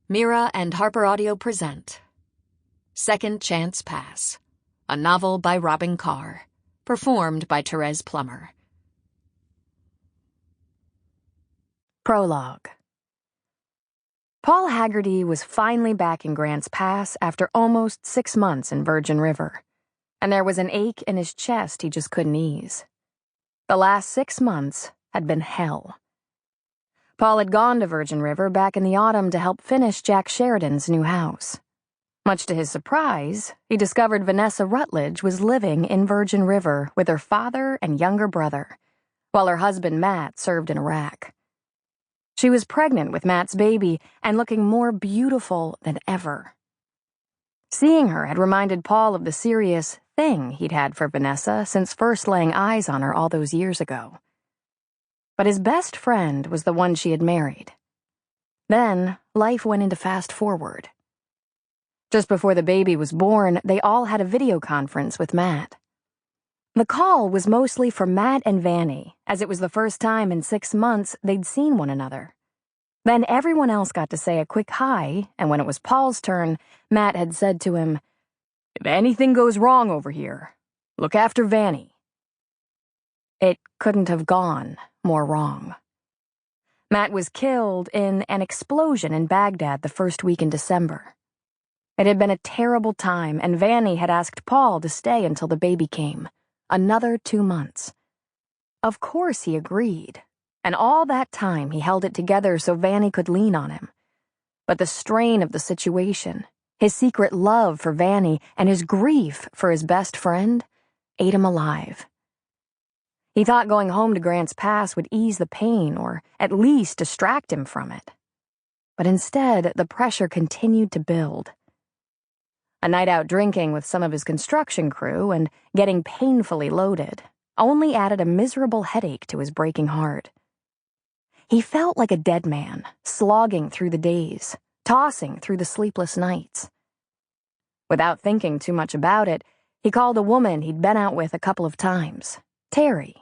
Mira and Harper Audio present Second Chance Pass, a novel by Robyn Carr, performed by Thérèse Plummer. Prologue. Paul Haggerty was finally back in Grants Pass after almost 6 months in Virgin River, and there was an ache in his chest he just couldn't ease. The last 6 months had been hell. Paul had gone to Virgin River back in the autumn to help finish Jack Sheridan's new house. Much to his surprise, he discovered Vanessa Rutledge was living in Virgin River with her father and younger brother, while her husband Matt served in Iraq. She was pregnant with Matt's baby and looking more beautiful than ever. Seeing her had reminded Paul of the serious thing he'd had for Vanessa since first laying eyes on her all those years ago. But his best friend was the one she had married. Then, life went into fast forward. Just before the baby was born, they all had a video conference with Matt. The call was mostly for Matt and Vanny, as it was the first time in 6 months they'd seen one another. Then everyone else got to say a quick hi, and when it was Paul's turn, Matt had said to him, "If anything goes wrong over here, look after Vanny." It couldn't have gone more wrong. Matt was killed in an explosion in Baghdad the first week in December. It had been a terrible time, and Vanny had asked Paul to stay until the baby came. Another 2 months. Of course he agreed, and all that time he held it together so Vanny could lean on him. But the strain of the situation, his secret love for Vanny, and his grief for his best friend, ate him alive. He thought going home to Grants Pass would ease the pain or at least distract him from it. But instead, the pressure continued to build. A night out drinking with some of his construction crew and getting painfully loaded only added a miserable headache to his breaking heart. He felt like a dead man, slogging through the days, tossing through the sleepless nights. Without thinking too much about it, he called a woman he'd been out with a couple of times, Terry.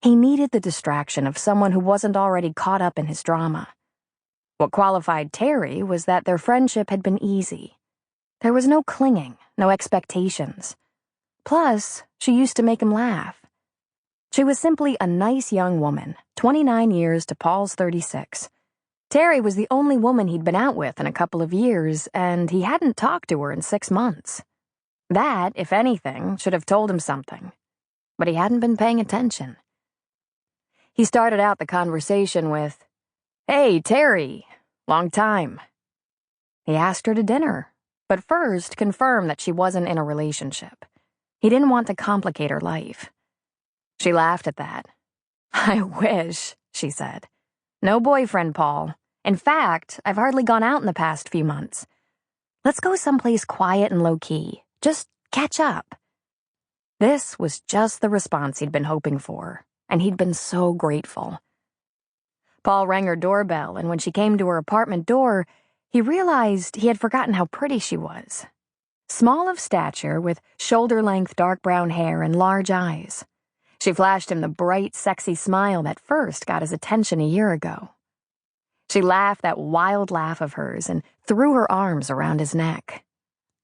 He needed the distraction of someone who wasn't already caught up in his drama. What qualified Terry was that their friendship had been easy. There was no clinging, no expectations. Plus, she used to make him laugh. She was simply a nice young woman, 29 years to Paul's 36. Terry was the only woman he'd been out with in a couple of years, and he hadn't talked to her in 6 months. That, if anything, should have told him something. But he hadn't been paying attention. He started out the conversation with, "Hey, Terry, long time." He asked her to dinner, but first confirmed that she wasn't in a relationship. He didn't want to complicate her life. She laughed at that. "I wish," she said. "No boyfriend, Paul. In fact, I've hardly gone out in the past few months. Let's go someplace quiet and low-key. Just catch up." This was just the response he'd been hoping for, and he'd been so grateful. Paul rang her doorbell, and when she came to her apartment door, he realized he had forgotten how pretty she was. Small of stature, with shoulder-length dark brown hair and large eyes. She flashed him the bright, sexy smile that first got his attention a year ago. She laughed that wild laugh of hers and threw her arms around his neck.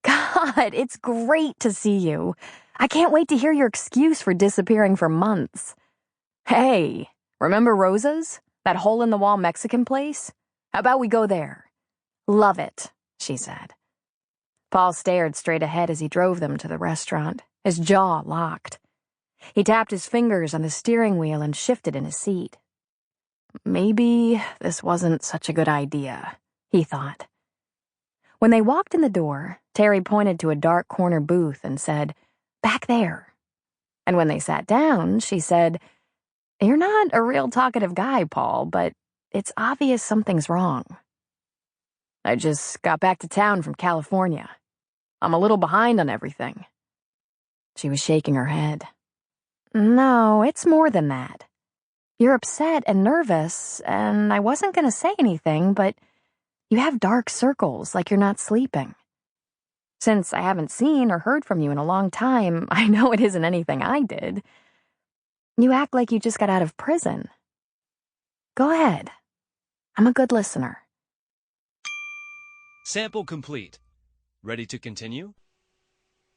"God, it's great to see you. I can't wait to hear your excuse for disappearing for months. Hey, remember Rosa's? That hole-in-the-wall Mexican place? How about we go there?" "Love it," she said. Paul stared straight ahead as he drove them to the restaurant, his jaw locked. He tapped his fingers on the steering wheel and shifted in his seat. Maybe this wasn't such a good idea, he thought. When they walked in the door, Terry pointed to a dark corner booth and said, "Back there." And when they sat down, she said, "You're not a real talkative guy, Paul, but it's obvious something's wrong." "I just got back to town from California. I'm a little behind on everything." She was shaking her head. "No, it's more than that. You're upset and nervous, and I wasn't going to say anything, but you have dark circles like you're not sleeping. Since I haven't seen or heard from you in a long time, I know it isn't anything I did. You act like you just got out of prison. Go ahead. I'm a good listener." Sample complete. Ready to continue?